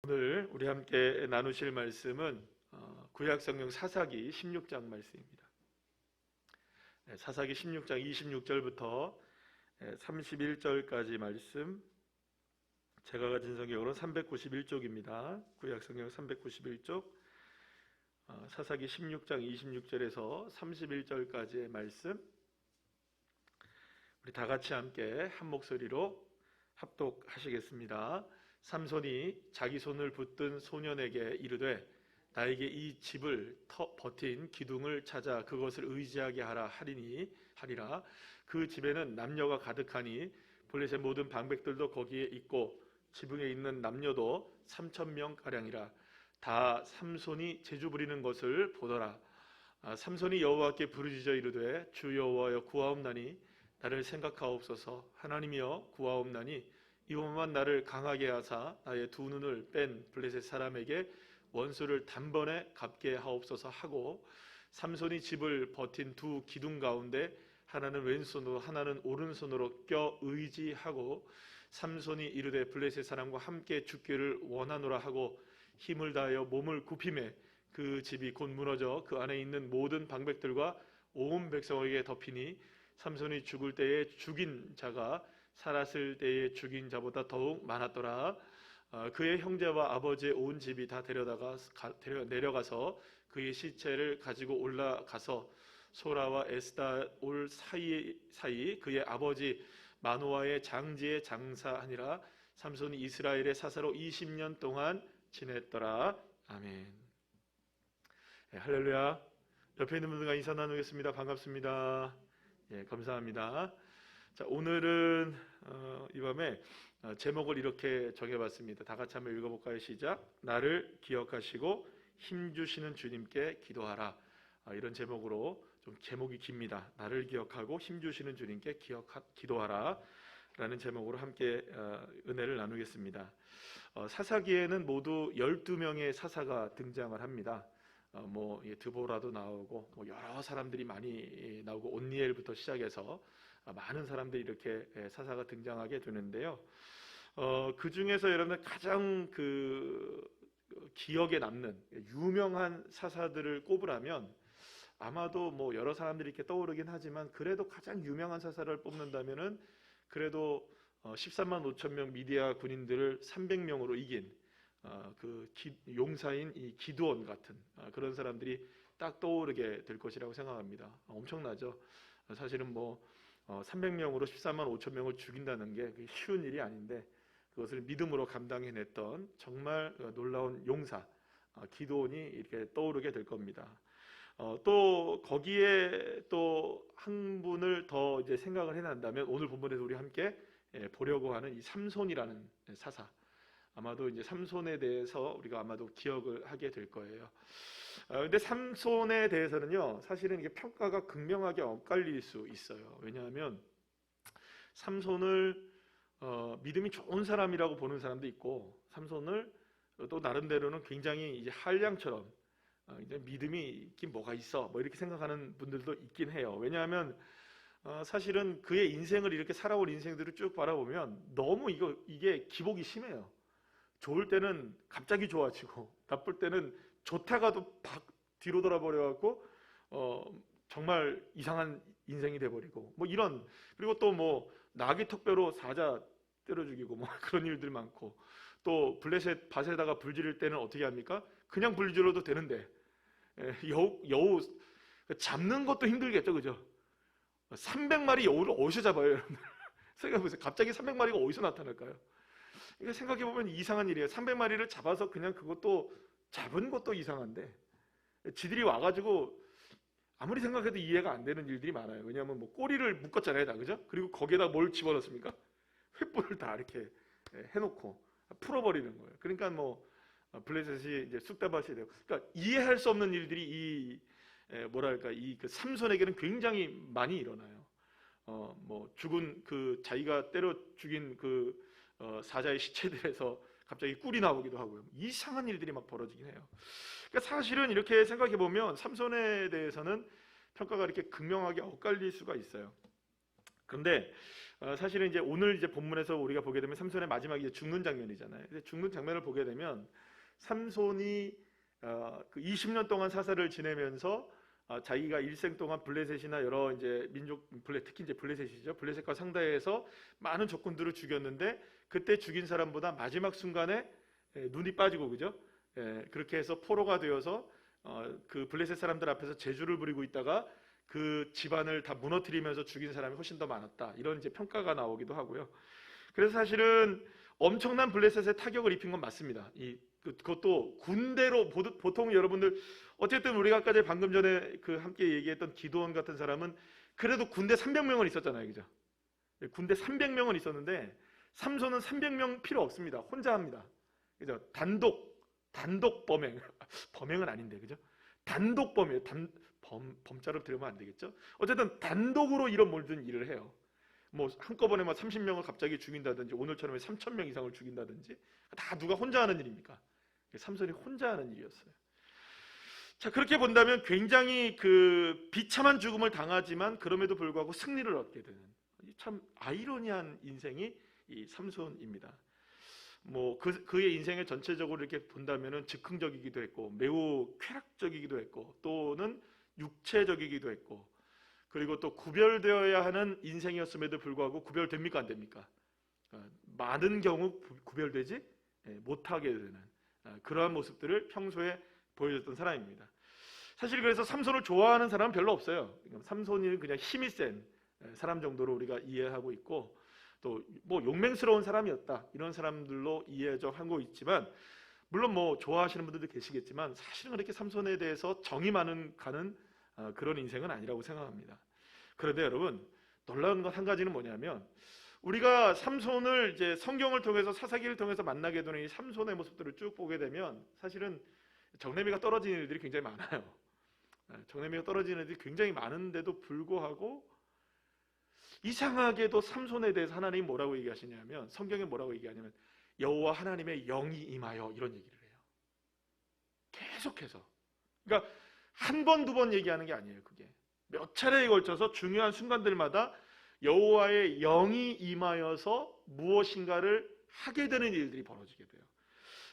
오늘 우리 함께 나누실 말씀은 구약성경 사사기 16장 말씀입니다. 사사기 16장 26절부터 31절까지 말씀, 제가 가진 성경으로는 391쪽입니다. 구약성경 391쪽, 사사기 16장 26절에서 31절까지의 말씀, 우리 다 같이 함께 한 목소리로 합독하시겠습니다. 삼손이 자기 손을 붙든 소년에게 이르되 나에게 이 집을 버틴 기둥을 찾아 그것을 의지하게 하라 하리라. 그 집에는 남녀가 가득하니 블레셋 모든 방백들도 거기에 있고 지붕에 있는 남녀도 3,000명가량이라. 다 삼손이 재주 부리는 것을 보더라. 삼손이 여호와께 부르짖어 이르되 주 여호와여 구하옵나니 나를 생각하옵소서. 하나님이여 구하옵나니 이번만 나를 강하게 하사 나의 두 눈을 뺀 블레셋 사람에게 원수를 단번에 갚게 하옵소서 하고, 삼손이 집을 버틴 두 기둥 가운데 하나는 왼손으로 하나는 오른손으로 껴 의지하고, 삼손이 이르되 블레셋 사람과 함께 죽기를 원하노라 하고 힘을 다하여 몸을 굽히매 그 집이 곧 무너져 그 안에 있는 모든 방백들과 온 백성에게 덮이니 삼손이 죽을 때에 죽인 자가 살았을 때에 죽인 자보다 더욱 많았더라. 그의 형제와 아버지의 온 집이 다 내려가서 그의 시체를 가지고 올라가서 소라와 에스다올 사이 그의 아버지 마노아의 장지에 장사하니라. 삼손이 이스라엘의 사사로 20년 동안 지냈더라. 아멘. 할렐루야. 옆에 있는 분들과 인사 나누겠습니다. 반갑습니다. 감사합니다. 자, 오늘은 이 밤에 제목을 이렇게 정해봤습니다. 다 같이 한번 읽어볼까요? 시작. 나를 기억하시고 힘주시는 주님께 기도하라. 이런 제목으로, 좀 제목이 깁니다. 나를 기억하고 힘주시는 주님께 기도하라 라는 제목으로 함께 은혜를 나누겠습니다. 사사기에는 모두 12명의 사사가 등장을 합니다. 드보라도 나오고 여러 사람들이 많이 나오고 온니엘부터 시작해서 많은 사람들이 이렇게 사사가 등장하게 되는데요. 그 중에서 여러분들 가장 기억에 남는 유명한 사사들을 꼽으라면 아마도 여러 사람들이 이렇게 떠오르긴 하지만, 그래도 가장 유명한 사사를 뽑는다면은 그래도 13만 5천 명 미디아 군인들을 300명으로 이긴 용사인 이 기드온 같은 그런 사람들이 딱 떠오르게 될 것이라고 생각합니다. 엄청나죠. 사실은 300명으로 14만 5천 명을 죽인다는 게 쉬운 일이 아닌데, 그것을 믿음으로 감당해냈던 정말 놀라운 용사 기드온이 이렇게 떠오르게 될 겁니다. 또 거기에 또 한 분을 더 이제 생각을 해낸다면, 오늘 본문에서 우리 함께 보려고 하는 이 삼손이라는 사사, 아마도 이제 삼손에 대해서 우리가 아마도 기억을 하게 될 거예요. 근데 삼손에 대해서는요, 사실은 이게 평가가 극명하게 엇갈릴 수 있어요. 왜냐하면 삼손을 믿음이 좋은 사람이라고 보는 사람도 있고, 삼손을 또 나름대로는 굉장히 이제 한량처럼 이제 믿음이 있긴 뭐가 있어 이렇게 생각하는 분들도 있긴 해요. 왜냐하면 사실은 그의 인생을 이렇게 살아온 인생들을 쭉 바라보면 너무 이게 기복이 심해요. 좋을 때는 갑자기 좋아지고, 나쁠 때는 좋다가도 뒤로 돌아버려갖고 정말 이상한 인생이 돼버리고 이런, 그리고 또 나귀 턱뼈로 사자 때려 죽이고 그런 일들 많고, 또 블레셋 밭에다가 불 지를 때는 어떻게 합니까? 그냥 불 질러도 되는데 여우 잡는 것도 힘들겠죠, 그죠? 300마리 여우를 어디서 잡아요, 여러분들? 생각해보세요. 갑자기 300마리가 어디서 나타날까요? 이거 생각해보면 이상한 일이에요. 300마리를 잡아서 그냥 그것도 잡은 것도 이상한데, 지들이 와가지고 아무리 생각해도 이해가 안 되는 일들이 많아요. 왜냐하면 꼬리를 묶었잖아요, 다, 그죠? 그리고 거기에다 뭘 집어넣습니까? 횃불을 다 이렇게 해놓고 풀어버리는 거예요. 그러니까 블레셋이 이제 쑥대밭이 되고, 그러니까 이해할 수 없는 일들이 그 삼손에게는 굉장히 많이 일어나요. 죽은 자기가 때려 죽인 사자의 시체들에서 갑자기 꿀이 나오기도 하고요. 이상한 일들이 막 벌어지긴 해요. 그러니까 사실은 이렇게 생각해 보면 삼손에 대해서는 평가가 이렇게 극명하게 엇갈릴 수가 있어요. 그런데 사실은 이제 오늘 이제 본문에서 우리가 보게 되면 삼손의 마지막 이제 죽는 장면이잖아요. 근데 죽는 장면을 보게 되면 삼손이 그 20년 동안 사사를 지내면서 자기가 일생 동안 블레셋이나 여러 이제 민족 특히 이제 블레셋이죠. 블레셋과 상대해서 많은 적군들을 죽였는데 그때 죽인 사람보다 마지막 순간에 눈이 빠지고 그죠? 그렇게 해서 포로가 되어서 그 블레셋 사람들 앞에서 제주를 부리고 있다가 그 집안을 다 무너뜨리면서 죽인 사람이 훨씬 더 많았다. 이런 이제 평가가 나오기도 하고요. 그래서 사실은 엄청난 블레셋에 타격을 입힌 건 맞습니다. 그것도 군대로 보통 여러분들 어쨌든 우리가 아까 방금 전에 그 함께 얘기했던 기드온 같은 사람은 그래도 군대 300명은 있었잖아요, 그죠? 군대 300명은 있었는데 삼손은 300명 필요 없습니다. 혼자 합니다, 그죠? 단독 범행은 아닌데, 그죠? 단독 범이에요. 범자로 들으면 안 되겠죠? 어쨌든 단독으로 이런 모든 일을 해요. 뭐 한꺼번에 막 30명을 갑자기 죽인다든지 오늘처럼 3,000명 이상을 죽인다든지 다 누가 혼자 하는 일입니까? 삼손이 혼자 하는 일이었어요. 자, 그렇게 본다면 굉장히 그 비참한 죽음을 당하지만 그럼에도 불구하고 승리를 얻게 되는 참 아이러니한 인생이 이 삼손입니다. 뭐 그의 인생을 전체적으로 이렇게 본다면은 즉흥적이기도 했고 매우 쾌락적이기도 했고 또는 육체적이기도 했고 그리고 또 구별되어야 하는 인생이었음에도 불구하고 구별됩니까 안 됩니까? 많은 경우 구별되지 못하게 되는 그러한 모습들을 평소에 보여줬던 사람입니다. 사실 그래서 삼손을 좋아하는 사람은 별로 없어요. 삼손이 그냥 힘이 센 사람 정도로 우리가 이해하고 있고 또 뭐 용맹스러운 사람이었다 이런 사람들로 이해하고 있지만 물론 뭐 좋아하시는 분들도 계시겠지만 사실은 그렇게 삼손에 대해서 정이 가는 그런 인생은 아니라고 생각합니다. 그런데 여러분 놀라운 것 한 가지는 뭐냐면 우리가 삼손을 이제 성경을 통해서 사사기를 통해서 만나게 되는 이 삼손의 모습들을 쭉 보게 되면 사실은 정내미가 떨어지는 일들이 굉장히 많아요. 정내미가 떨어지는 일들이 굉장히 많은데도 불구하고 이상하게도 삼손에 대해서 하나님이 뭐라고 얘기하시냐면 성경에 뭐라고 얘기하냐면 여호와 하나님의 영이 임하여 이런 얘기를 해요. 계속해서. 그러니까 한 번, 두 번 얘기하는 게 아니에요. 그게 몇 차례에 걸쳐서 중요한 순간들마다 여호와의 영이 임하여서 무엇인가를 하게 되는 일들이 벌어지게 돼요.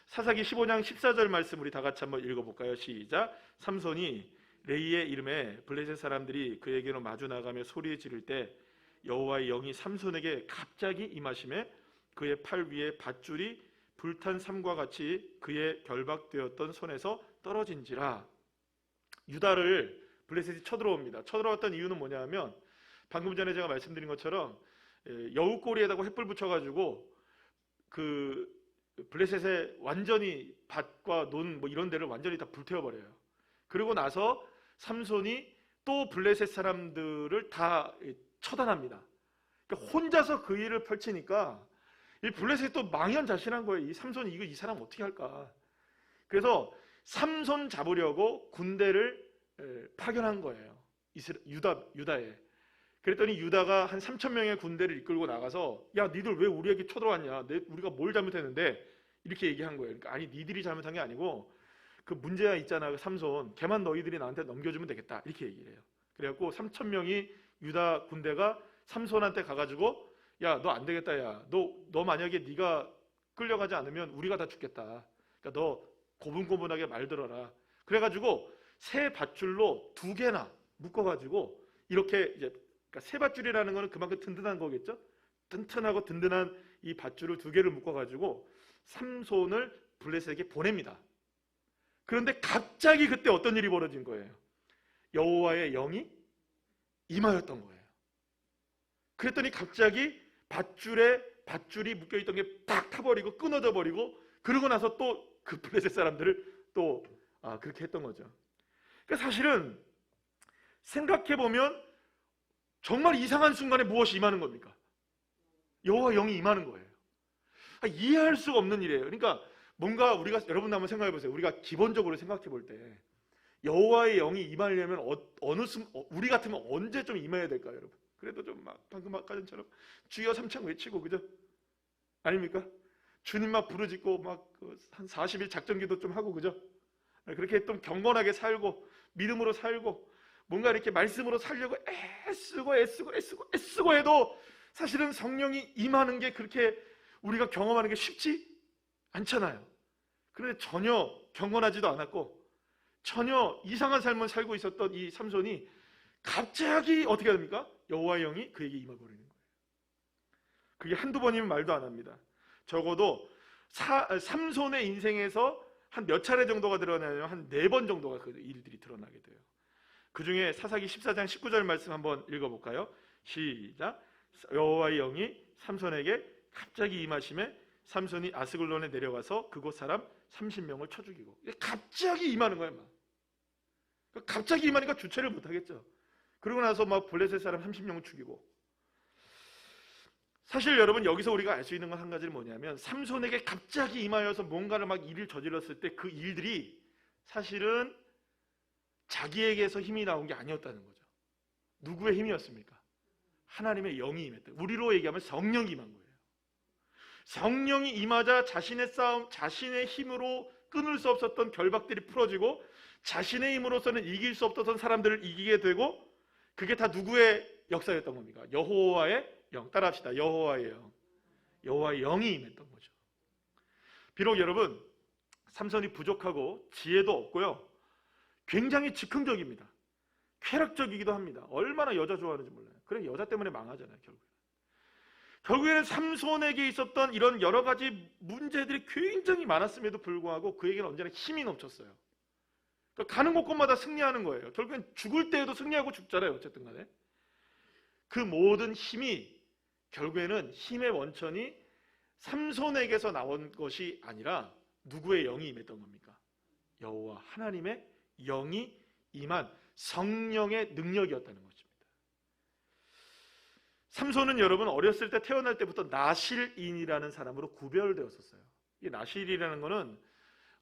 사사기 15장 14절 말씀 우리 다 같이 한번 읽어볼까요? 시작. 삼손이 레이의 이름에 블레셋 사람들이 그에게로 마주 나가며 소리 지를 때 여호와의 영이 삼손에게 갑자기 임하심에 그의 팔 위에 밧줄이 불탄 삼과 같이 그의 결박되었던 손에서 떨어진지라. 유다를 블레셋이 쳐들어옵니다. 쳐들어왔던 이유는 뭐냐면 방금 전에 제가 말씀드린 것처럼 여우꼬리에다가 횃불 붙여가지고 그 블레셋에 완전히 밭과 논 뭐 이런 데를 완전히 다 불태워버려요. 그리고 나서 삼손이 또 블레셋 사람들을 다 처단합니다. 그러니까 혼자서 그 일을 펼치니까 이 블레셋이 또 망연자실한 거예요. 이 삼손이 이 사람 어떻게 할까? 그래서 삼손 잡으려고 군대를 파견한 거예요. 유다에. 그랬더니 유다가 한 3,000명의 군대를 이끌고 나가서 야 니들 왜 우리에게 쳐들어왔냐? 우리가 뭘 잘못했는데? 이렇게 얘기한 거예요. 그러니까 아니 니들이 잘못한 게 아니고 그 문제가 있잖아. 그 삼손. 걔만 너희들이 나한테 넘겨주면 되겠다. 이렇게 얘기를 해요. 그래갖고 3,000명이 유다 군대가 삼손한테 가가지고 야 너 안 되겠다. 야 너 만약에 네가 끌려가지 않으면 우리가 다 죽겠다. 그러니까 너 고분고분하게 말 들어라. 그래가지고 새 밧줄로 2개나 묶어가지고 이렇게 이제 그러니까 새 밧줄이라는 거는 그만큼 든든한 거겠죠. 튼튼하고 든든한 이 밧줄을 2개를 묶어가지고 삼손을 블레셋에게 보냅니다. 그런데 갑자기 그때 어떤 일이 벌어진 거예요? 여호와의 영이 임하였던 거예요. 그랬더니 갑자기 밧줄이 묶여있던 게 팍 타버리고 끊어져 버리고 그러고 나서 또 그 블레셋 사람들을 또 그렇게 했던 거죠. 그러니까 사실은 생각해보면 정말 이상한 순간에 무엇이 임하는 겁니까? 여호와 영이 임하는 거예요. 이해할 수가 없는 일이에요. 그러니까 뭔가 우리가 여러분 한번 생각해 보세요. 우리가 기본적으로 생각해 볼 때 여호와의 영이 임하려면 우리 같으면 언제 좀 임해야 될까요, 여러분? 그래도 좀 막 방금 아까 전처럼 주여 삼창 외치고 그죠? 아닙니까? 주님 막 부르짖고 막 한 40일 작전기도 좀 하고 그죠? 그렇게 좀 경건하게 살고 믿음으로 살고 뭔가 이렇게 말씀으로 살려고 애쓰고 해도 사실은 성령이 임하는 게 그렇게 우리가 경험하는 게 쉽지 않잖아요. 그런데 전혀 경건하지도 않았고 전혀 이상한 삶을 살고 있었던 이 삼손이 갑자기 어떻게 됩니까? 여호와의 영이 그에게 임해버리는 거예요. 그게 한두 번이면 말도 안 합니다. 적어도 삼손의 인생에서 한 몇 차례 정도가 드러나면 한 4번 정도가 그 일들이 드러나게 돼요. 그 중에 사사기 14장 19절 말씀 한번 읽어볼까요? 시작. 여호와의 영이 삼손에게 갑자기 임하심에 삼손이 아스글론에 내려가서 그곳 사람 30명을 쳐 죽이고. 갑자기 임하는 거예요. 막. 갑자기 임하니까 주체를 못하겠죠. 그러고 나서 막 블레셋 사람 30명을 죽이고. 사실 여러분 여기서 우리가 알 수 있는 건 한 가지는 뭐냐면 삼손에게 갑자기 임하여서 뭔가를 막 일을 저질렀을 때 그 일들이 사실은 자기에게서 힘이 나온 게 아니었다는 거죠. 누구의 힘이었습니까? 하나님의 영이 임했다. 우리로 얘기하면 성령이 임한 거예요. 성령이 임하자 자신의 싸움, 자신의 힘으로 끊을 수 없었던 결박들이 풀어지고 자신의 힘으로서는 이길 수 없었던 사람들을 이기게 되고 그게 다 누구의 역사였던 겁니까? 여호와의 영. 따라합시다. 여호와의 영. 여호와의 영이 임했던 거죠. 비록 여러분 삼손이 부족하고 지혜도 없고요. 굉장히 즉흥적입니다. 쾌락적이기도 합니다. 얼마나 여자 좋아하는지 몰라요. 그래 여자 때문에 망하잖아요. 결국에는 삼손에게 있었던 이런 여러 가지 문제들이 굉장히 많았음에도 불구하고 그에게는 언제나 힘이 넘쳤어요. 그러니까 가는 곳곳마다 승리하는 거예요. 결국엔 죽을 때에도 승리하고 죽잖아요. 어쨌든 간에 그 모든 힘이 결국에는 힘의 원천이 삼손에게서 나온 것이 아니라 누구의 영이 임했던 겁니까? 여호와 하나님의 영이 임한 성령의 능력이었다는 것입니다. 삼손은 여러분 어렸을 때 태어날 때부터 나실인이라는 사람으로 구별되었었어요. 이 나실이라는 것은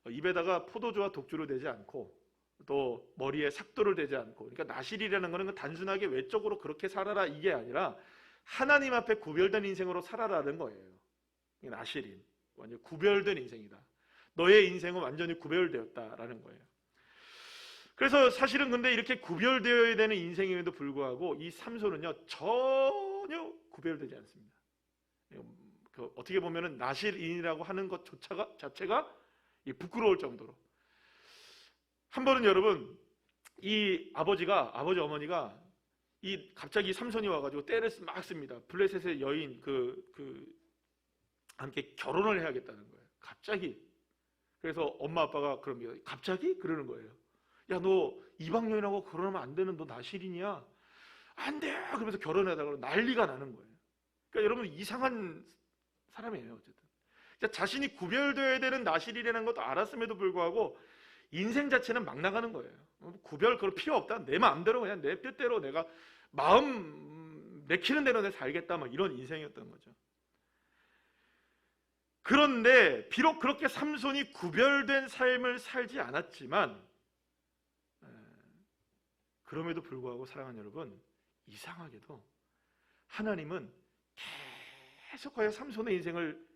입에다가 포도주와 독주를 대지 않고 또 머리에 삭도를 대지 않고, 그러니까 나실이라는 것은 단순하게 외적으로 그렇게 살아라 이게 아니라 하나님 앞에 구별된 인생으로 살아라는 거예요. 나실인, 완전 구별된 인생이다. 너의 인생은 완전히 구별되었다라는 거예요. 그래서 사실은 근데 이렇게 구별되어야 되는 인생임에도 불구하고 이 삼손은요 전혀 구별되지 않습니다. 어떻게 보면은 나실인이라고 하는 것 자체가 부끄러울 정도로. 한 번은 여러분 이 아버지 어머니가 이 갑자기 삼손이 와가지고 떼를 막 씁니다. 블레셋의 여인 함께 결혼을 해야겠다는 거예요. 갑자기. 그래서 엄마 아빠가 그럽니다. 갑자기? 그러는 거예요. 야, 너 이방 여인하고 결혼하면 안 되는 너 나실인이야. 안 돼! 그러면서 결혼하다가 난리가 나는 거예요. 그러니까 여러분 이상한 사람이에요. 어쨌든 그러니까 자신이 구별되어야 되는 나실이라는 것도 알았음에도 불구하고 인생 자체는 막 나가는 거예요. 구별 그럴 필요 없다. 내 마음대로 그냥 내 뜻대로 내가 마음 내키는 대로 내가 살겠다. 막 이런 인생이었던 거죠. 그런데 비록 그렇게 삼손이 구별된 삶을 살지 않았지만 그럼에도 불구하고 사랑하는 여러분, 이상하게도 하나님은 계속하여 삼손의 인생을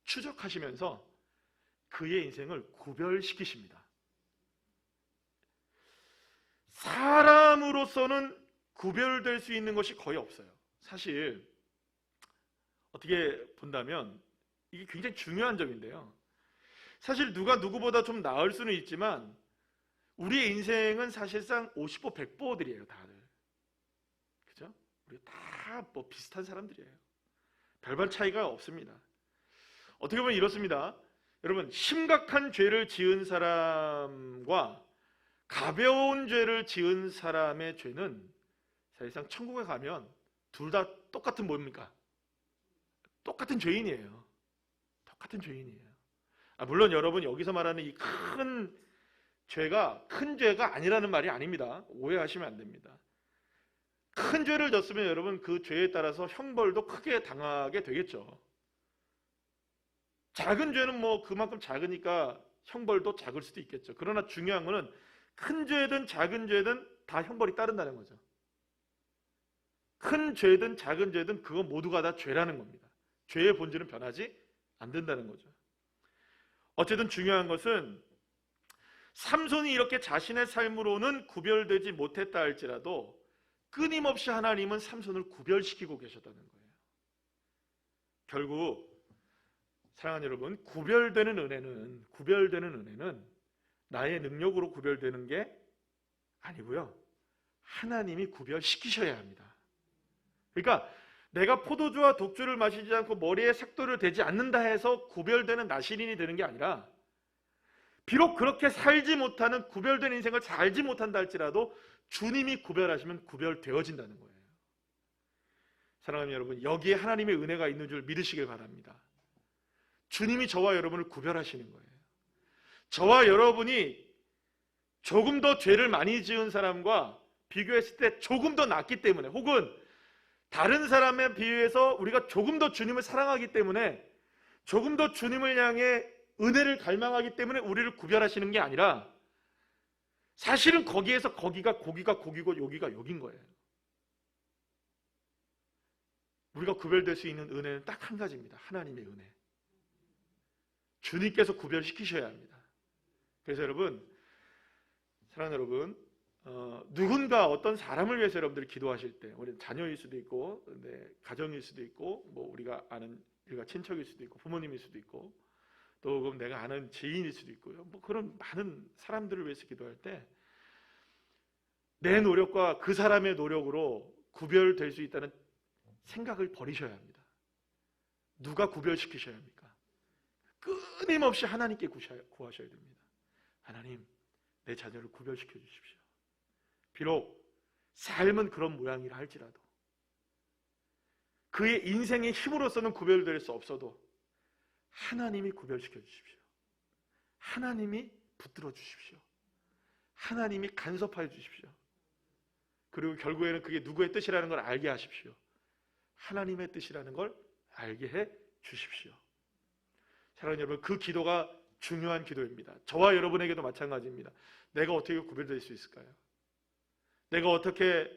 추적하시면서 그의 인생을 구별시키십니다. 사람으로서는 구별될 수 있는 것이 거의 없어요. 사실 어떻게 본다면 이게 굉장히 중요한 점인데요. 사실 누가 누구보다 좀 나을 수는 있지만 우리의 인생은 사실상 50보 100보들이에요. 다들. 그죠? 우리 다 뭐 비슷한 사람들이에요. 별반 차이가 없습니다. 어떻게 보면 이렇습니다. 여러분, 심각한 죄를 지은 사람과 가벼운 죄를 지은 사람의 죄는 사실상 천국에 가면 둘 다 똑같은 뭡니까? 똑같은 죄인이에요. 똑같은 죄인이에요. 물론 여러분 여기서 말하는 이 큰 죄가 아니라는 말이 아닙니다. 오해하시면 안 됩니다. 큰 죄를 졌으면 여러분 그 죄에 따라서 형벌도 크게 당하게 되겠죠. 작은 죄는 뭐 그만큼 작으니까 형벌도 작을 수도 있겠죠. 그러나 중요한 거는 큰 죄든 작은 죄든 다 형벌이 따른다는 거죠. 큰 죄든 작은 죄든 그거 모두가 다 죄라는 겁니다. 죄의 본질은 변하지 않는다는 거죠. 어쨌든 중요한 것은 삼손이 이렇게 자신의 삶으로는 구별되지 못했다 할지라도 끊임없이 하나님은 삼손을 구별시키고 계셨다는 거예요. 결국 사랑하는 여러분, 구별되는 은혜는 나의 능력으로 구별되는 게 아니고요, 하나님이 구별시키셔야 합니다. 그러니까 내가 포도주와 독주를 마시지 않고 머리에 삭도를 대지 않는다 해서 구별되는 나시린이 되는 게 아니라, 비록 그렇게 살지 못하는, 구별된 인생을 살지 못한다 할지라도 주님이 구별하시면 구별되어진다는 거예요. 사랑하는 여러분, 여기에 하나님의 은혜가 있는 줄 믿으시길 바랍니다. 주님이 저와 여러분을 구별하시는 거예요. 저와 여러분이 조금 더 죄를 많이 지은 사람과 비교했을 때 조금 더 낫기 때문에, 혹은 다른 사람에 비해서 우리가 조금 더 주님을 사랑하기 때문에, 조금 더 주님을 향해 은혜를 갈망하기 때문에 우리를 구별하시는 게 아니라, 사실은 거기에서 거기가 거기고 여기가 여긴 거예요. 우리가 구별될 수 있는 은혜는 딱 한 가지입니다. 하나님의 은혜. 주님께서 구별시키셔야 합니다. 그래서 여러분, 사랑하는 여러분, 누군가 어떤 사람을 위해서 여러분들이 기도하실 때, 우리 자녀일 수도 있고, 가정일 수도 있고, 뭐 우리가 아는 일가 친척일 수도 있고, 부모님일 수도 있고, 또 그럼 내가 아는 지인일 수도 있고요. 뭐 그런 많은 사람들을 위해서 기도할 때, 내 노력과 그 사람의 노력으로 구별될 수 있다는 생각을 버리셔야 합니다. 누가 구별시키셔야 합니까? 끊임없이 하나님께 구하셔야 됩니다. 하나님, 내 자녀를 구별시켜 주십시오. 비록 삶은 그런 모양이라 할지라도, 그의 인생의 힘으로서는 구별될 수 없어도 하나님이 구별시켜 주십시오. 하나님이 붙들어 주십시오. 하나님이 간섭하여 주십시오. 그리고 결국에는 그게 누구의 뜻이라는 걸 알게 하십시오. 하나님의 뜻이라는 걸 알게 해 주십시오. 사랑하는 여러분, 그 기도가 중요한 기도입니다. 저와 여러분에게도 마찬가지입니다. 내가 어떻게 구별될 수 있을까요? 내가 어떻게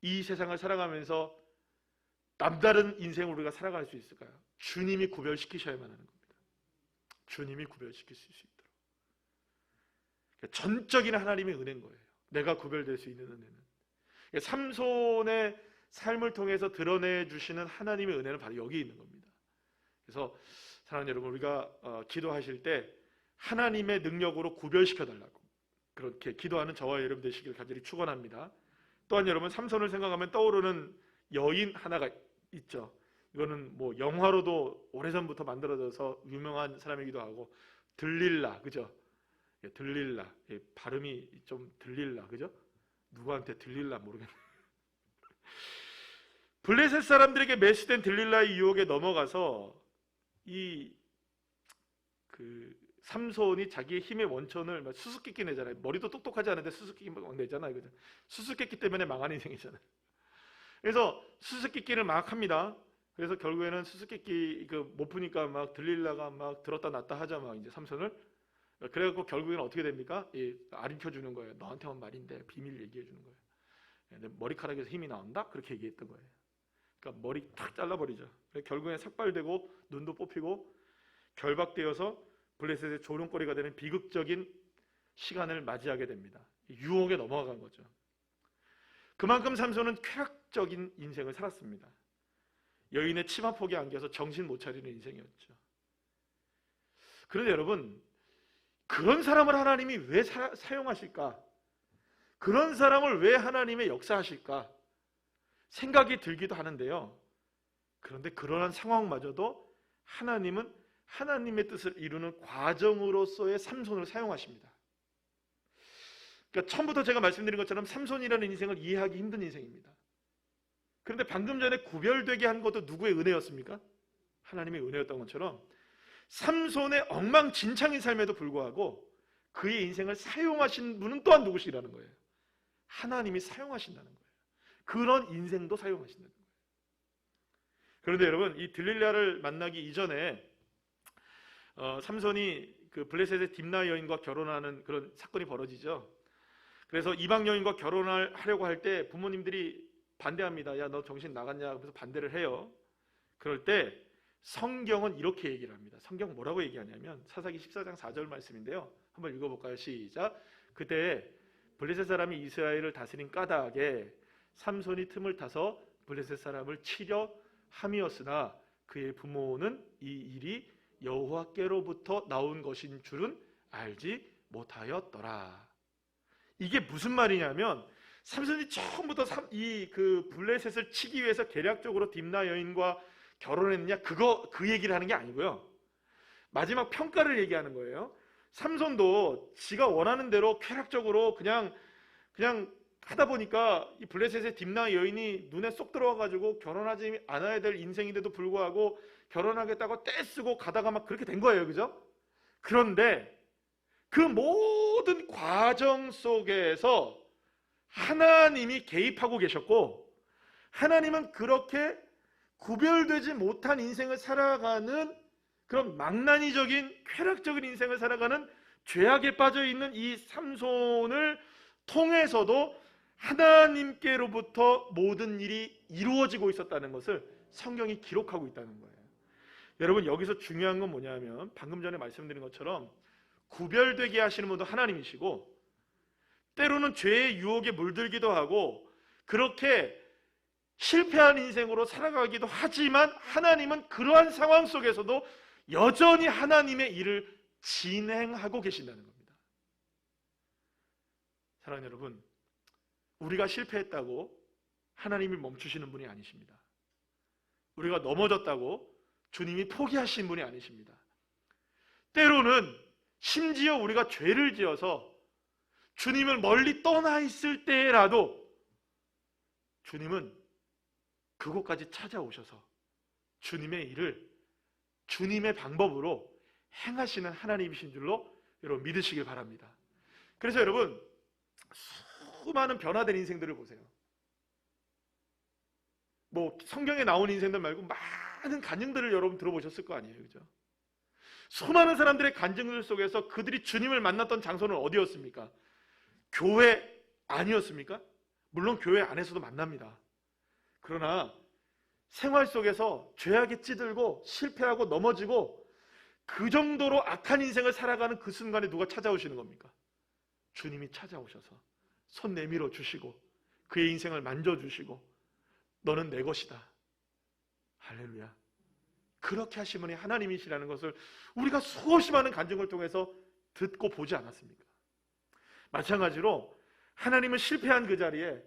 이 세상을 살아가면서 남다른 인생을 우리가 살아갈 수 있을까요? 주님이 구별시키셔야만 하는 겁니다. 주님이 구별시킬 수 있도록. 전적인 하나님의 은혜인 거예요. 내가 구별될 수 있는 은혜는. 삼손의 삶을 통해서 드러내 주시는 하나님의 은혜는 바로 여기 있는 겁니다. 그래서 사랑하는 여러분, 우리가 기도하실 때 하나님의 능력으로 구별시켜 달라고 그렇게 기도하는 저와 여러분 되시길 간절히 축원합니다. 또한 여러분, 삼손을 생각하면 떠오르는 여인 하나가 있죠. 이거는 뭐 영화로도 오래전부터 만들어져서 유명한 사람이기도 하고, 들릴라, 그죠? 들릴라, 발음이 좀 들릴라, 그죠? 누구한테 들릴라 모르겠네. 블레셋 사람들에게 메시된 들릴라의 유혹에 넘어가서 삼손이 자기의 힘의 원천을 수수께끼 내잖아요. 머리도 똑똑하지 않은데 수수께끼 막 내잖아요, 그죠? 수수께끼 때문에 망한 인생이잖아요. 그래서 수수께끼를 막 합니다. 그래서 결국에는 수수께끼 못 푸니까 막 들릴라가 막 들었다 놨다 하자, 막 이제 삼손을. 그래갖고 결국에는 어떻게 됩니까? 아리켜 주는 거예요. 너한테만 말인데 비밀 얘기해 주는 거예요. 내 머리카락에서 힘이 나온다? 그렇게 얘기했던 거예요. 그러니까 머리 탁 잘라버리죠. 결국엔 삭발되고 눈도 뽑히고 결박되어서 블레셋의 조롱거리가 되는 비극적인 시간을 맞이하게 됩니다. 유혹에 넘어간 거죠. 그만큼 삼손은 쾌락적인 인생을 살았습니다. 여인의 치마폭에 안겨서 정신 못 차리는 인생이었죠. 그런데 여러분, 그런 사람을 하나님이 왜 사용하실까? 그런 사람을 왜 하나님의 역사하실까? 생각이 들기도 하는데요. 그런데 그러한 상황마저도 하나님은 하나님의 뜻을 이루는 과정으로서의 삼손을 사용하십니다. 그러니까 처음부터 제가 말씀드린 것처럼 삼손이라는 인생을 이해하기 힘든 인생입니다. 그런데 방금 전에 구별되게 한 것도 누구의 은혜였습니까? 하나님의 은혜였던 것처럼 삼손의 엉망진창인 삶에도 불구하고 그의 인생을 사용하신 분은 또한 누구시라는 거예요. 하나님이 사용하신다는 거예요. 그런 인생도 사용하신다는 거예요. 그런데 여러분, 이 들릴라를 만나기 이전에 삼손이 그 블레셋의 딥나 여인과 결혼하는 그런 사건이 벌어지죠. 그래서 이방 여인과 결혼을 하려고 할 때 부모님들이 반대합니다. 야, 너 정신 나갔냐? 그래서 반대를 해요. 그럴 때 성경은 이렇게 얘기를 합니다. 성경 뭐라고 얘기하냐면 사사기 14장 4절 말씀인데요. 한번 읽어볼까요? 시작. 그때 블레셋 사람이 이스라엘을 다스린 까닭에 삼손이 틈을 타서 블레셋 사람을 치려 함이었으나 그의 부모는 이 일이 여호와께로부터 나온 것인 줄은 알지 못하였더라. 이게 무슨 말이냐면 삼손이 처음부터 이 블레셋을 치기 위해서 계략적으로 딥나 여인과 결혼했느냐 그 얘기를 하는 게 아니고요. 마지막 평가를 얘기하는 거예요. 삼손도 지가 원하는 대로 쾌락적으로 그냥 하다 보니까 이 블레셋의 딥나 여인이 눈에 쏙 들어와가지고 결혼하지 않아야 될 인생인데도 불구하고 결혼하겠다고 떼쓰고 가다가 막 그렇게 된 거예요. 그죠? 그런데 그 모든 과정 속에서 하나님이 개입하고 계셨고, 하나님은 그렇게 구별되지 못한 인생을 살아가는 그런 망나니적인 쾌락적인 인생을 살아가는 죄악에 빠져있는 이 삼손을 통해서도 하나님께로부터 모든 일이 이루어지고 있었다는 것을 성경이 기록하고 있다는 거예요. 여러분, 여기서 중요한 건 뭐냐면 방금 전에 말씀드린 것처럼 구별되게 하시는 분도 하나님이시고, 때로는 죄의 유혹에 물들기도 하고 그렇게 실패한 인생으로 살아가기도 하지만, 하나님은 그러한 상황 속에서도 여전히 하나님의 일을 진행하고 계신다는 겁니다. 사랑하는 여러분, 우리가 실패했다고 하나님이 멈추시는 분이 아니십니다. 우리가 넘어졌다고 주님이 포기하신 분이 아니십니다. 때로는 심지어 우리가 죄를 지어서 주님을 멀리 떠나 있을 때라도 주님은 그곳까지 찾아오셔서 주님의 일을 주님의 방법으로 행하시는 하나님이신 줄로 여러분 믿으시길 바랍니다. 그래서 여러분, 수많은 변화된 인생들을 보세요. 뭐 성경에 나온 인생들 말고 많은 간증들을 여러분 들어보셨을 거 아니에요, 그죠? 수많은 사람들의 간증들 속에서 그들이 주님을 만났던 장소는 어디였습니까? 교회 아니었습니까? 물론 교회 안에서도 만납니다. 그러나 생활 속에서 죄악에 찌들고 실패하고 넘어지고 그 정도로 악한 인생을 살아가는 그 순간에 누가 찾아오시는 겁니까? 주님이 찾아오셔서 손 내밀어 주시고 그의 인생을 만져주시고 너는 내 것이다. 할렐루야. 그렇게 하신 분이 하나님이시라는 것을 우리가 수없이 많은 간증을 통해서 듣고 보지 않았습니까? 마찬가지로 하나님은 실패한 그 자리에,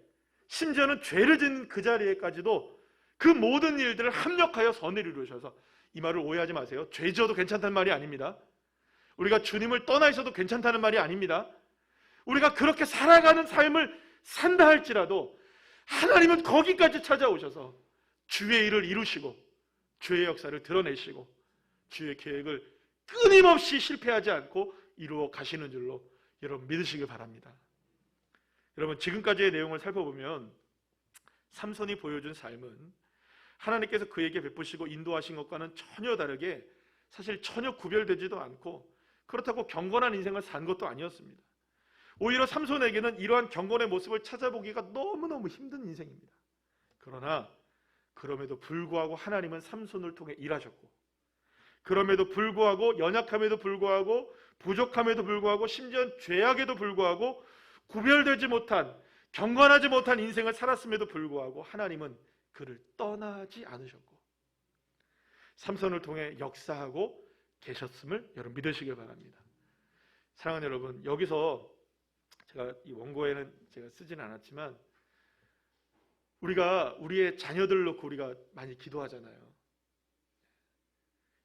심지어는 죄를 지은 그 자리에까지도 그 모든 일들을 합력하여 선을 이루셔서, 이 말을 오해하지 마세요. 죄 지어도 괜찮다는 말이 아닙니다. 우리가 주님을 떠나 있어도 괜찮다는 말이 아닙니다. 우리가 그렇게 살아가는 삶을 산다 할지라도 하나님은 거기까지 찾아오셔서 주의 일을 이루시고 주의 역사를 드러내시고 주의 계획을 끊임없이 실패하지 않고 이루어 가시는 줄로 여러분 믿으시길 바랍니다. 여러분, 지금까지의 내용을 살펴보면 삼손이 보여준 삶은 하나님께서 그에게 베푸시고 인도하신 것과는 전혀 다르게, 사실 전혀 구별되지도 않고 그렇다고 경건한 인생을 산 것도 아니었습니다. 오히려 삼손에게는 이러한 경건의 모습을 찾아보기가 너무너무 힘든 인생입니다. 그러나 그럼에도 불구하고 하나님은 삼손을 통해 일하셨고, 그럼에도 불구하고 연약함에도 불구하고 부족함에도 불구하고 심지어 죄악에도 불구하고 구별되지 못한 경건하지 못한 인생을 살았음에도 불구하고 하나님은 그를 떠나지 않으셨고 삼손을 통해 역사하고 계셨음을 여러분 믿으시길 바랍니다. 사랑하는 여러분, 여기서 제가 이 원고에는 제가 쓰지는 않았지만 우리가 우리의 자녀들을 놓고 우리가 많이 기도하잖아요.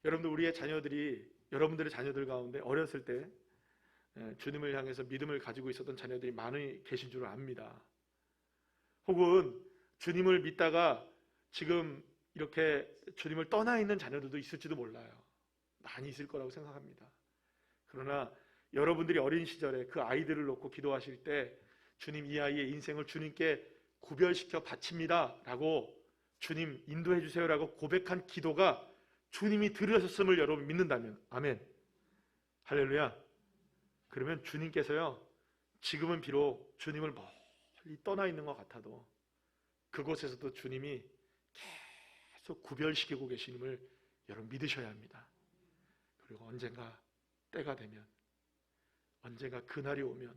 여러분들, 우리의 자녀들이, 여러분들의 자녀들 가운데 어렸을 때 주님을 향해서 믿음을 가지고 있었던 자녀들이 많이 계신 줄 압니다. 혹은 주님을 믿다가 지금 이렇게 주님을 떠나 있는 자녀들도 있을지도 몰라요. 많이 있을 거라고 생각합니다. 그러나 여러분들이 어린 시절에 그 아이들을 놓고 기도하실 때 주님, 이 아이의 인생을 주님께 구별시켜 바칩니다 라고 주님 인도해 주세요 라고 고백한 기도가 주님이 들으셨음을 여러분 믿는다면, 아멘, 할렐루야. 그러면 주님께서요, 지금은 비록 주님을 멀리 떠나 있는 것 같아도 그곳에서도 주님이 계속 구별시키고 계시님을 여러분 믿으셔야 합니다. 그리고 언젠가 때가 되면, 언젠가 그날이 오면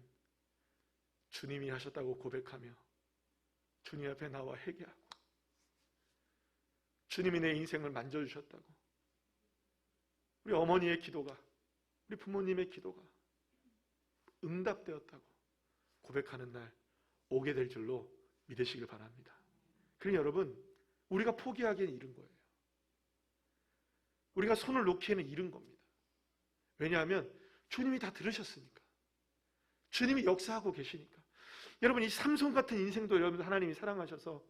주님이 하셨다고 고백하며 주님 앞에 나와 회개하고 주님이 내 인생을 만져주셨다고, 우리 어머니의 기도가, 우리 부모님의 기도가 응답되었다고 고백하는 날 오게 될 줄로 믿으시길 바랍니다. 그러니 여러분, 우리가 포기하기에는 이른 거예요. 우리가 손을 놓기에는 이른 겁니다. 왜냐하면 주님이 다 들으셨으니까. 주님이 역사하고 계시니까. 여러분, 이 삼손 같은 인생도 여러분 하나님이 사랑하셔서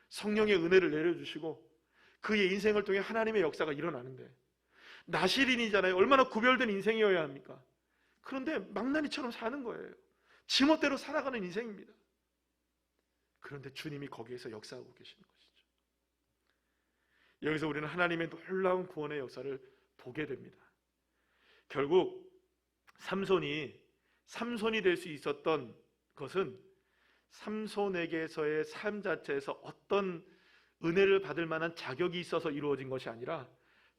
성령의 은혜를 내려주시고 그의 인생을 통해 하나님의 역사가 일어나는데, 나실인이잖아요. 얼마나 구별된 인생이어야 합니까? 그런데 망나니처럼 사는 거예요. 지멋대로 살아가는 인생입니다. 그런데 주님이 거기에서 역사하고 계시는 것이죠. 여기서 우리는 하나님의 놀라운 구원의 역사를 보게 됩니다. 결국 삼손이 될 수 있었던 것은 삼손에게서의 삶 자체에서 어떤 은혜를 받을 만한 자격이 있어서 이루어진 것이 아니라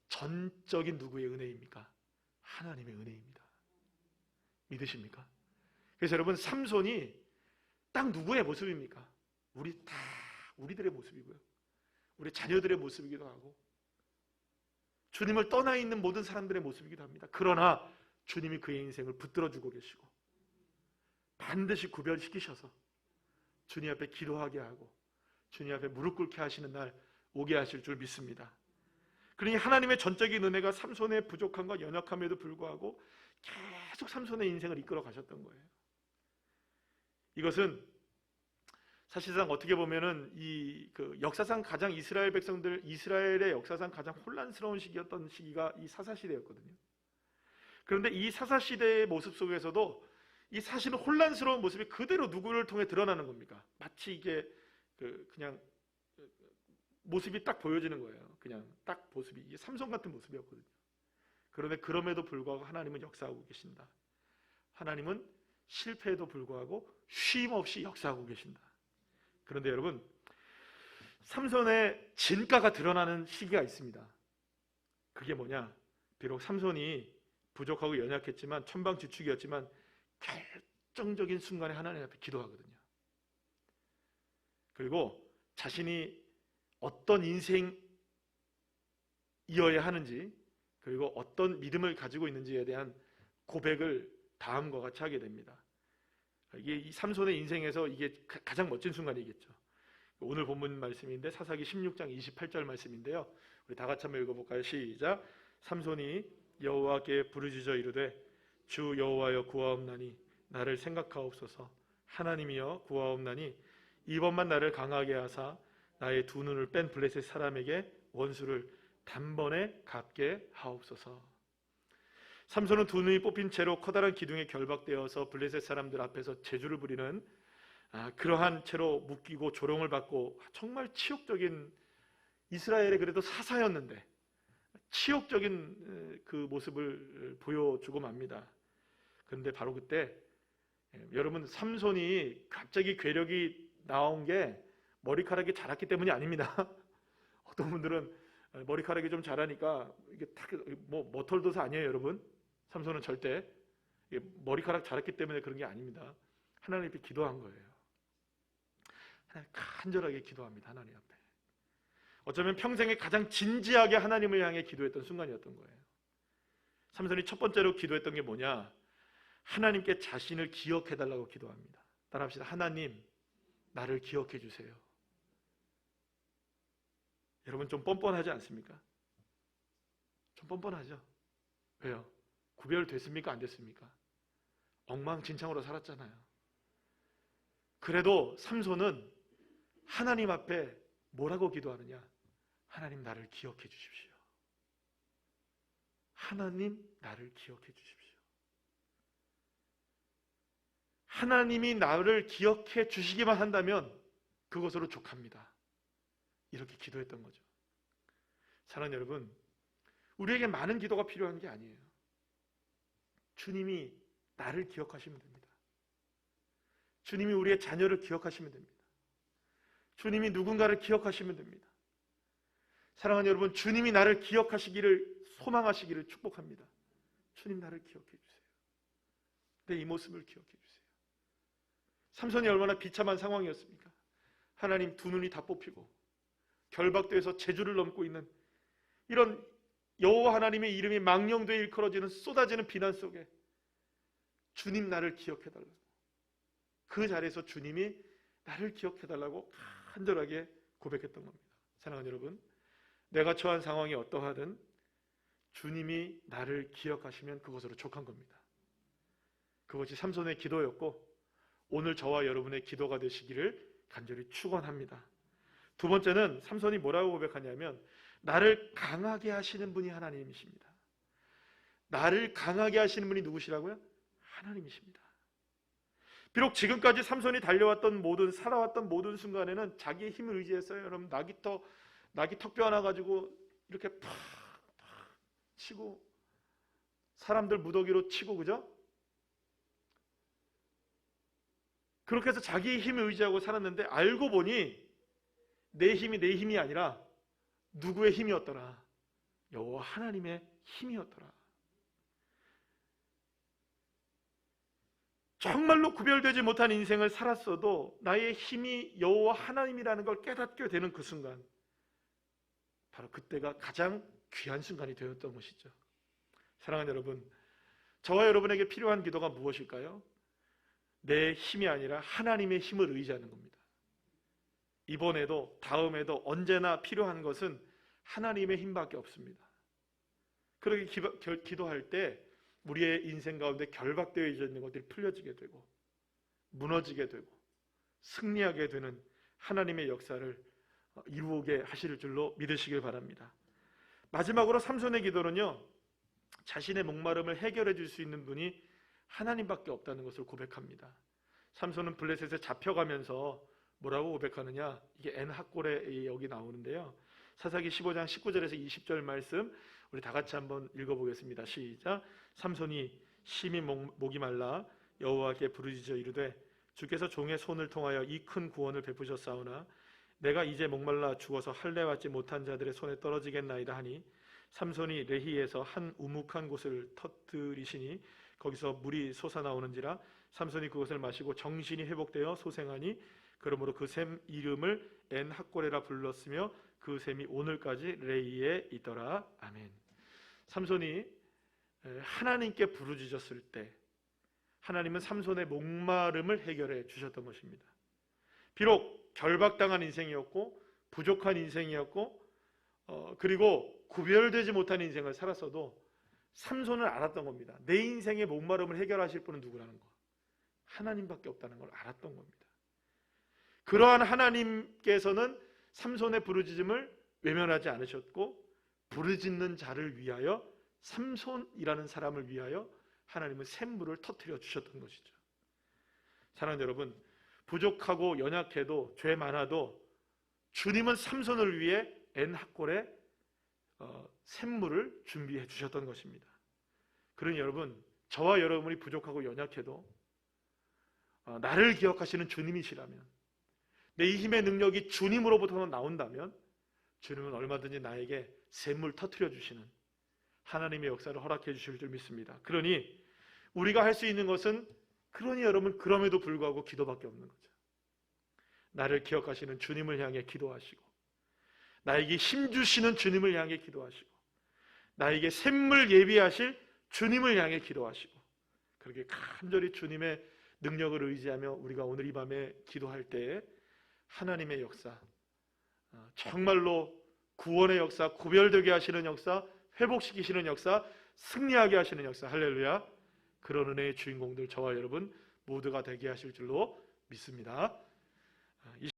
전적인 누구의 은혜입니까? 하나님의 은혜입니다. 믿으십니까? 그래서 여러분, 삼손이 딱 누구의 모습입니까? 우리들의 모습이고요, 우리 자녀들의 모습이기도 하고 주님을 떠나 있는 모든 사람들의 모습이기도 합니다. 그러나 주님이 그의 인생을 붙들어주고 계시고 반드시 구별시키셔서 주님 앞에 기도하게 하고 주님 앞에 무릎 꿇게 하시는 날 오게 하실 줄 믿습니다. 그러니 하나님의 전적인 은혜가 삼손의 부족함과 연약함에도 불구하고 계속 삼손의 인생을 이끌어 가셨던 거예요. 이것은 사실상 어떻게 보면은 역사상 가장 이스라엘의 역사상 가장 혼란스러운 시기였던 시기가 이 사사시대였거든요. 그런데 이 사사시대의 모습 속에서도 이 사실은 혼란스러운 모습이 그대로 누구를 통해 드러나는 겁니까? 마치 이게 그냥 모습이 딱 보여지는 거예요. 그냥 딱 모습이 이게 삼손 같은 모습이었거든요. 그런데 그럼에도 불구하고 하나님은 역사하고 계신다. 하나님은 실패에도 불구하고 쉼 없이 역사하고 계신다. 그런데 여러분, 삼손의 진가가 드러나는 시기가 있습니다. 그게 뭐냐? 비록 삼손이 부족하고 연약했지만, 천방지축이었지만 결정적인 순간에 하나님 앞에 기도하거든요. 그리고 자신이 어떤 인생이어야 하는지, 그리고 어떤 믿음을 가지고 있는지에 대한 고백을 다음과 같이 하게 됩니다. 이게 이 삼손의 인생에서 이게 가장 멋진 순간이겠죠. 오늘 본문 말씀인데 사사기 16장 28절 말씀인데요. 우리 다 같이 한번 읽어볼까요? 시작. 삼손이 여호와께 부르짖어 이르되 주 여호와여 구하옵나니 나를 생각하옵소서. 하나님이여 구하옵나니 이번만 나를 강하게 하사 나의 두 눈을 뺀 블레셋 사람에게 원수를 단번에 갚게 하옵소서. 삼손은 두 눈이 뽑힌 채로 커다란 기둥에 결박되어서 블레셋 사람들 앞에서 제주를 부리는 그러한 채로 묶이고 조롱을 받고, 정말 치욕적인, 이스라엘의 그래도 사사였는데 치욕적인 그 모습을 보여주고 맙니다. 그런데 바로 그때 여러분, 삼손이 갑자기 괴력이 나온 게 머리카락이 자랐기 때문이 아닙니다. 어떤 분들은 머리카락이 좀 자라니까 이게 딱 머털도사 아니에요, 여러분. 삼손은 절대 머리카락 자랐기 때문에 그런 게 아닙니다. 하나님 앞에 기도한 거예요. 하나님 간절하게 기도합니다. 하나님 앞에. 어쩌면 평생에 가장 진지하게 하나님을 향해 기도했던 순간이었던 거예요. 삼손이 첫 번째로 기도했던 게 뭐냐? 하나님께 자신을 기억해달라고 기도합니다. 따라합시다. 하나님, 나를 기억해 주세요. 여러분, 좀 뻔뻔하지 않습니까? 좀 뻔뻔하죠? 왜요? 구별됐습니까? 안 됐습니까? 엉망진창으로 살았잖아요. 그래도 삼손은 하나님 앞에 뭐라고 기도하느냐? 하나님, 나를 기억해 주십시오. 하나님, 나를 기억해 주십시오. 하나님이 나를 기억해 주시기만 한다면 그것으로 족합니다. 이렇게 기도했던 거죠. 사랑하는 여러분, 우리에게 많은 기도가 필요한 게 아니에요. 주님이 나를 기억하시면 됩니다. 주님이 우리의 자녀를 기억하시면 됩니다. 주님이 누군가를 기억하시면 됩니다. 사랑하는 여러분, 주님이 나를 기억하시기를 소망하시기를 축복합니다. 주님, 나를 기억해 주세요. 내 이 모습을 기억해 주세요. 삼손이 얼마나 비참한 상황이었습니까? 하나님, 두 눈이 다 뽑히고 결박돼서 제주를 넘고 있는 이런 여호와 하나님의 이름이 망령되이 일컬어지는 쏟아지는 비난 속에 주님 나를 기억해달라고, 그 자리에서 주님이 나를 기억해달라고 간절하게 고백했던 겁니다. 사랑하는 여러분, 내가 처한 상황이 어떠하든 주님이 나를 기억하시면 그것으로 족한 겁니다. 그것이 삼손의 기도였고 오늘 저와 여러분의 기도가 되시기를 간절히 축원합니다. 두 번째는 삼손이 뭐라고 고백하냐면 나를 강하게 하시는 분이 하나님이십니다. 나를 강하게 하시는 분이 누구시라고요? 하나님이십니다. 비록 지금까지 삼손이 살아왔던 모든 순간에는 자기의 힘을 의지했어요. 여러분, 낙이 턱뼈 하나 가지고 이렇게 팍 치고 사람들 무더기로 치고, 그죠? 그렇게 해서 자기의 힘을 의지하고 살았는데 알고 보니 내 힘이 아니라 누구의 힘이었더라? 여호와 하나님의 힘이었더라. 정말로 구별되지 못한 인생을 살았어도 나의 힘이 여호와 하나님이라는 걸 깨닫게 되는 그 순간, 바로 그때가 가장 귀한 순간이 되었던 것이죠. 사랑하는 여러분, 저와 여러분에게 필요한 기도가 무엇일까요? 내 힘이 아니라 하나님의 힘을 의지하는 겁니다. 이번에도 다음에도 언제나 필요한 것은 하나님의 힘밖에 없습니다. 그렇게 기도할 때 우리의 인생 가운데 결박되어 있는 것들이 풀려지게 되고 무너지게 되고 승리하게 되는 하나님의 역사를 이루게 하실 줄로 믿으시길 바랍니다. 마지막으로 삼손의 기도는요, 자신의 목마름을 해결해 줄 수 있는 분이 하나님밖에 없다는 것을 고백합니다. 삼손은 블레셋에 잡혀가면서 뭐라고 고백하느냐, 이게 엔하골에 여기 나오는데요, 사사기 15장 19절에서 20절 말씀 우리 다 같이 한번 읽어보겠습니다. 시작. 삼손이 심히 목이 말라 여호와께 부르짖어 이르되 주께서 종의 손을 통하여 이 큰 구원을 베푸셨사오나 내가 이제 목말라 죽어서 할례 받지 못한 자들의 손에 떨어지겠나이다 하니 삼손이 레히에서 한 우묵한 곳을 터뜨리시니 거기서 물이 솟아나오는지라 삼손이 그것을 마시고 정신이 회복되어 소생하니 그러므로 그 샘 이름을 엔하골에라 불렀으며 그 샘이 오늘까지 레히에 있더라. 아멘. 삼손이 하나님께 부르짖었을 때 하나님은 삼손의 목마름을 해결해 주셨던 것입니다. 비록 결박당한 인생이었고 부족한 인생이었고 그리고 구별되지 못한 인생을 살았어도 삼손은 알았던 겁니다. 내 인생의 목마름을 해결하실 분은 누구라는 거, 하나님밖에 없다는 걸 알았던 겁니다. 그러한 하나님께서는 삼손의 부르짖음을 외면하지 않으셨고 부르짖는 자를 위하여, 삼손이라는 사람을 위하여 하나님은 샘물을 터뜨려 주셨던 것이죠. 사랑하는 여러분, 부족하고 연약해도 죄 많아도 주님은 삼손을 위해 엔하골에 샘물을 준비해 주셨던 것입니다. 그러니 여러분, 저와 여러분이 부족하고 연약해도 나를 기억하시는 주님이시라면, 내 힘의 능력이 주님으로부터 나온다면 주님은 얼마든지 나에게 샘물 터뜨려 주시는 하나님의 역사를 허락해 주실 줄 믿습니다. 그러니 우리가 할 수 있는 것은, 그러니 여러분, 그럼에도 불구하고 기도밖에 없는 거죠. 나를 기억하시는 주님을 향해 기도하시고, 나에게 힘 주시는 주님을 향해 기도하시고, 나에게 샘물 예비하실 주님을 향해 기도하시고, 그렇게 간절히 주님의 능력을 의지하며 우리가 오늘 이 밤에 기도할 때에 하나님의 역사, 정말로 구원의 역사, 구별되게 하시는 역사, 회복시키시는 역사, 승리하게 하시는 역사, 할렐루야, 그런 은혜의 주인공들 저와 여러분 모두가 되게 하실 줄로 믿습니다. 이